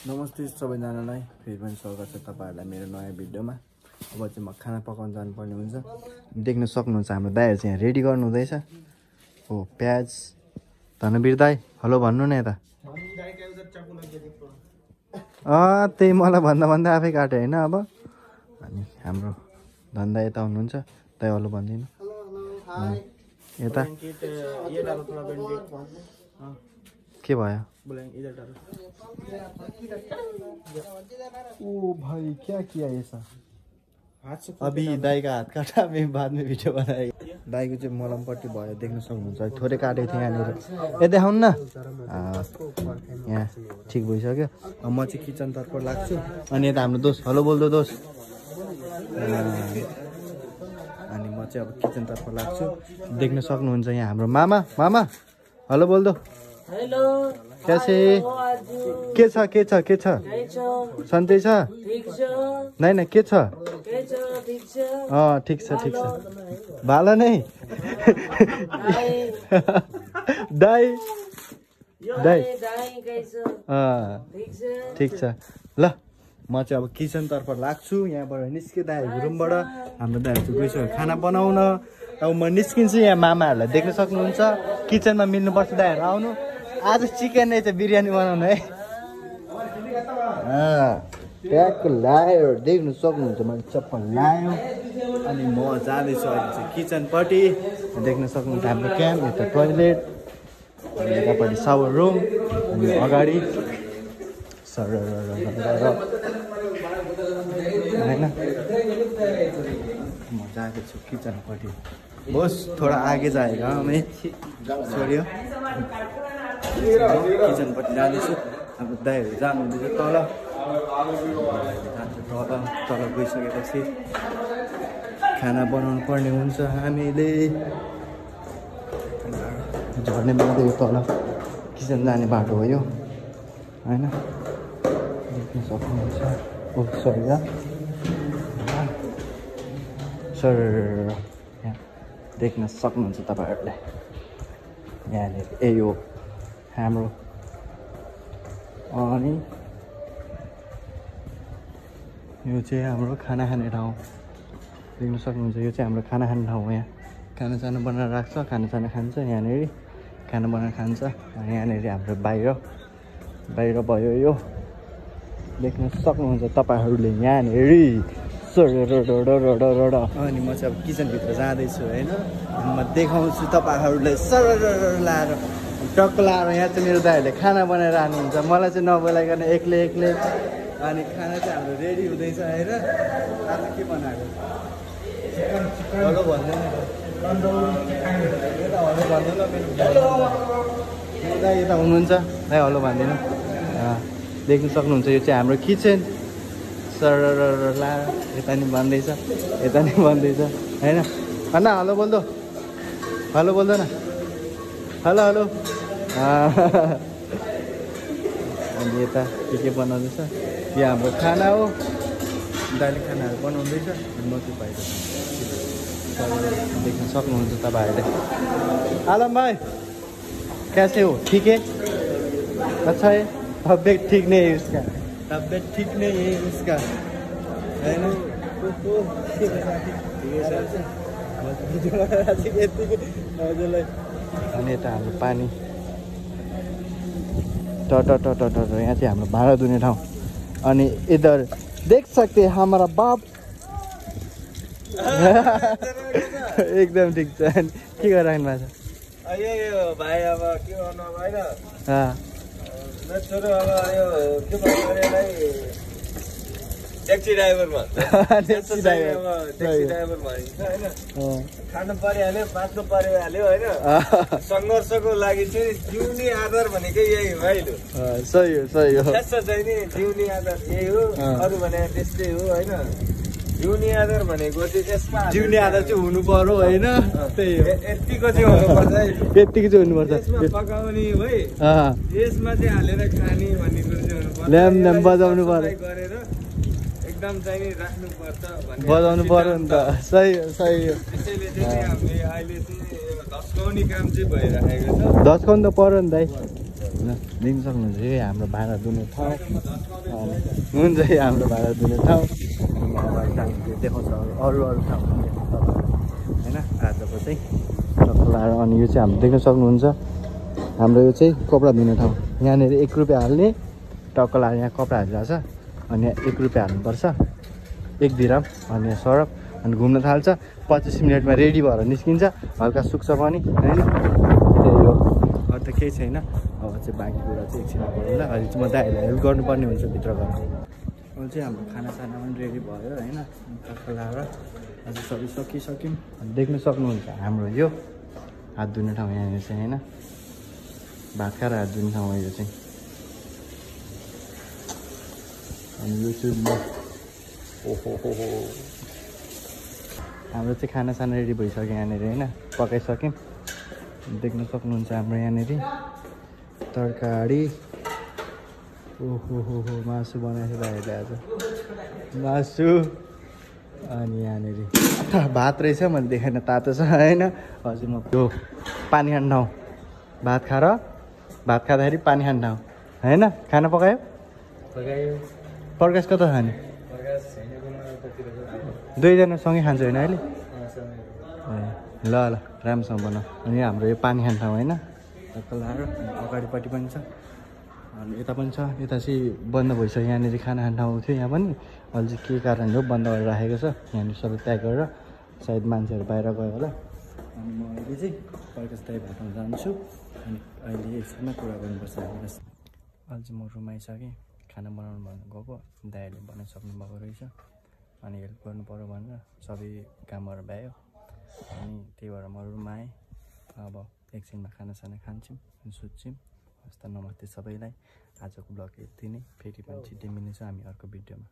नमस्ते सबैजनालाई फेरि पनि स्वागत छ तपाईहरुलाई मेरो नयाँ भिडियोमा। अब चाहिँ म खाना पकाउन जानुपर्ने हुन्छ। देख्न सक्नुहुन्छ हाम्रो दाइहरु चाहिँ यहाँ रेडी गर्नु हुँदैछ। हो प्याज धनवीर दाइ हेलो भन्नु न यता। त्यही मलाई भन्दा आफै काटे हैन अब। अनि हाम्रो धनदा यता हुनुहुन्छ। दाइ हेलो भन्दिनु। यता के भयो? ओ भाई क्या किया ऐसा? अभी दाई का हाथ काटा, मैं बाद में वीडियो बनाएगा। दाई को चाहिँ मलमपट्टि भयो देख्न सक्नुहुन्छ। थोरै काटेको थिएँ यहाँनिर। ए देखाउन न। यहाँ ठिक भइसक्यो। म चाहिँ किचनतर्फ लाग्छु। अनि यता हाम्रो दोस्त हेलो बोल्दो दोस्त। अनि म चाहिँ अब किचनतर्फ लाग्छु। देख्न सक्नुहुन्छ यहाँ हाम्रो मामा हेलो बोल्दो। हेलो कैसे के छ सन्चै छ? नै के छ? ठिक छ भालो नै दाइ ठिक छ ल। म चाहिँ अब किचनतर्फ लाग्छु। यहाँबाट निस्के दाइहरूको रुमबाट हाम्रो दाइहरू चाहिँ गइसक्यो खाना बनाउन। अब म निस्किन्छु। यहाँ मामाहरूलाई देख्न सक्नुहुन्छ। किचनमा मिल्नुपर्छ दाइहरू आउनु। आज चिकन नै चाहिँ बिरयानी बनाउनु है। प्याकको लायो देख्न सक्नुहुन्छ। मैले चप्पल लायो अनि म जाँदैछु अहिले चाहिँ किचनपट्टि। देख्न सक्नुहुन्छ हाम्रो क्याम्प यता टोइलेट अनि यतापट्टि सावर रुम अनि अगाडि सर होइन म जाँदैछु किचनपट्टि। बस थोडा आगे जाएगा मैं सॉरी किचनपट्टि जाँदैछु। हाम्रो दाइहरू जानुहुँदैछ तल। तल गइसकेपछि खाना बनाउनु पर्ने हुन्छ हामीले। झर्ने बाटो यो तल किचन जाने बाटो हो यो होइन। देख्न सक्नुहुन्छ। ओ सरी सर यहाँ देख्न सक्नुहुन्छ तपाईँहरूले। यहाँनिर यो हाम्रो अनि यो चाहिँ हाम्रो खाना खाने ठाउँ देख्न सक्नुहुन्छ। यो चाहिँ हाम्रो खाना खाने ठाउँ हो। यहाँ खानासाना बनाएर राख्छ। खानासाना खान्छ यहाँनिर। खाना बनाएर खान्छ। यहाँनिर हाम्रो बाहिर भयो यो देख्न सक्नुहुन्छ तपाईँहरूले यहाँनिर। अनि म चाहिँ अब किचनभित्र जाँदैछु होइन। म देखाउँछु तपाईँहरूलाई सर लाएर टक्क लाएर। यहाँ चाहिँ मेरो दाइहरूले खाना बनाएर आउनुहुन्छ। मलाई चाहिँ नबोलाइकन एक्लै अनि खाना चाहिँ हाम्रो रेडी हुँदैछ होइन। आज के बनाएको? हेलो भन्दैन दाइ यता हुनुहुन्छ। दाइ हेलो भनिदिनु। देख्न सक्नुहुन्छ यो चाहिँ हाम्रो किचन सर ला। यता नि भन्दैछ होइन। भन्न हेलो बोल्दो न। हेलो अनि यता के बनाउँदैछ? यो हाम्रो खाना हो। दाइले खानाहरू बनाउँदैछ अनि म चाहिँ बाहिर देख्न सक्नुहुन्छ तपाईँहरूले। आलम भाइ कैसे हो? ठीक है अच्छा है। तबियत ठीक नहीं है उसका होइन। अनि यता हाम्रो पानी यहाँ चाहिँ हाम्रो भाँडा धुने ठाउँ। अनि इधर देख सकते हमारा बाप एकदम ठिक छ। के गरिराख्नु भएको छ? भाइ अब के गर्नु होइन छोरो अब यो के भन्नु ट्याक्सी ड्राइभर भन्छ। ट्याक्सी ड्राइभर भनिन्छ होइन। खानु परिहाल्यो बाँच्नु परिहाल्यो होइन। सङ्घर्षको लागि चाहिँ जिउने आधार भनेकै यही हो है। सही हो त्यस्तो चाहिँ नि जिउने आधार यही हो। अरू भने त्यस्तै हो होइन। जिउने आधार भनेको चाहिँ त्यसमा जिउने आधार चाहिँ हुनु पर्यो होइन। त्यही हो यतिको चाहिँ हुनुपर्छ है। यतिको चाहिँ हुनुपर्छ। यसमा पकाउने है यसमा चाहिँ हालेर खाने भन्ने कुरो चाहिँ हुनुपर्छ। ल्याम बजाउनु पर्यो गरेर एकदम चाहिँ राख्नुपर्छ भन्ने बजाउनु पर्यो नि त। सही हो त्यसैले चाहिँ हामीले अहिले चाहिँ धस्काउने काम चाहिँ भइरहेको छ। धस्काउनु त पर्यो नि दाइ। देख्न सक्नुहुन्छ यो हाम्रो भाँडा धुने ठाउँ हुन्छ यो हाम्रो भाँडा धुने ठाउँ देखाउँछ अरू ठाउँ होइन आजको चाहिँ टक्कलाएर अनि यो चाहिँ हाम्रो देख्न सक्नुहुन्छ हाम्रो यो चाहिँ कपडा धुने ठाउँ यहाँनिर 1 रुपियाँ हाल्ने टक्कलाएर यहाँ कपडा हालिरहेको छ अनि यहाँ 1 रुपियाँ हाल्नुपर्छ 1 दिराम अनि यहाँ सरप अनि घुम्न थाल्छ 25 मिनटमा रेडी भएर निस्किन्छ हल्का सुक्छ पनि होइन त्यही हो अरू त केही छैन अब चाहिँ बाँकी कुरा चाहिँ एकछिनमा गरौँला अहिले चाहिँ म दाइहरूलाई हेल्प गर्नुपर्ने हुन्छ भित्र गएर अब चाहिँ हाम्रो खानासाना पनि रेडी भयो होइन टक्कलाएर अझ सबै सकिसक्यौँ देख्न सक्नुहुन्छ हाम्रो यो हात धुने ठाउँ यहाँनिर चाहिँ होइन भात खाएर हात धुने ठाउँ हो यो चाहिँ अनि यो चाहिँ ओहो हाम्रो चाहिँ खानासाना रेडी भइसक्यो यहाँनिर होइन पकाइसक्यौँ देख्न सक्नुहुन्छ हाम्रो यहाँनिर तरकारी ओहो मासु बनाएको भाइहरूले आज मासु अनि यहाँनिर भात रहेछ मैले देखाएन तातो छ होइन हजुर म त्यो पानी खाने ठाउँ भात खाँदाखेरि पानी खाने ठाउँ होइन खाना पकायो प्रकाश कता खाने दुईजना सँगै खान्छ होइन अहिले ल राम्रोसँग बनाऊ अनि हाम्रो यो पानी खाने ठाउँ होइन टक्कलाएर अगाडिपट्टि पनि छ अनि यता पनि छ यता चाहिँ बन्द भइसक्यो यहाँनिर खाना खाने ठाउँ थियो यहाँ पनि अहिले चाहिँ के कारणले हो बन्द गरेर राखेको छ यहाँनिर सबै प्याक गरेर सायद मान्छेहरू बाहिर गयो होला अनि म अहिले चाहिँ प्रकाश दाइ भेट्न जान्छु अनि अहिले एकछिनमा कुरा गर्नुपर्छ अहिले चाहिँ म रुम आइसकेँ खाना बनाउनु भन्नु गएको दाइहरूले बनाइसक्नु भएको रहेछ अनि हेल्प गर्नु पऱ्यो भनेर सबै कामहरू भ्यायो अनि त्यही भएर म रुममा आएँ अब एकछिनमा खानासाना खान्छौँ अनि सुत्छौँ हस् त नमस्ते सबैलाई आजको ब्लग यति नै फेरि पनि छिट्टै मिल्नेछ हामी अर्को भिडियोमा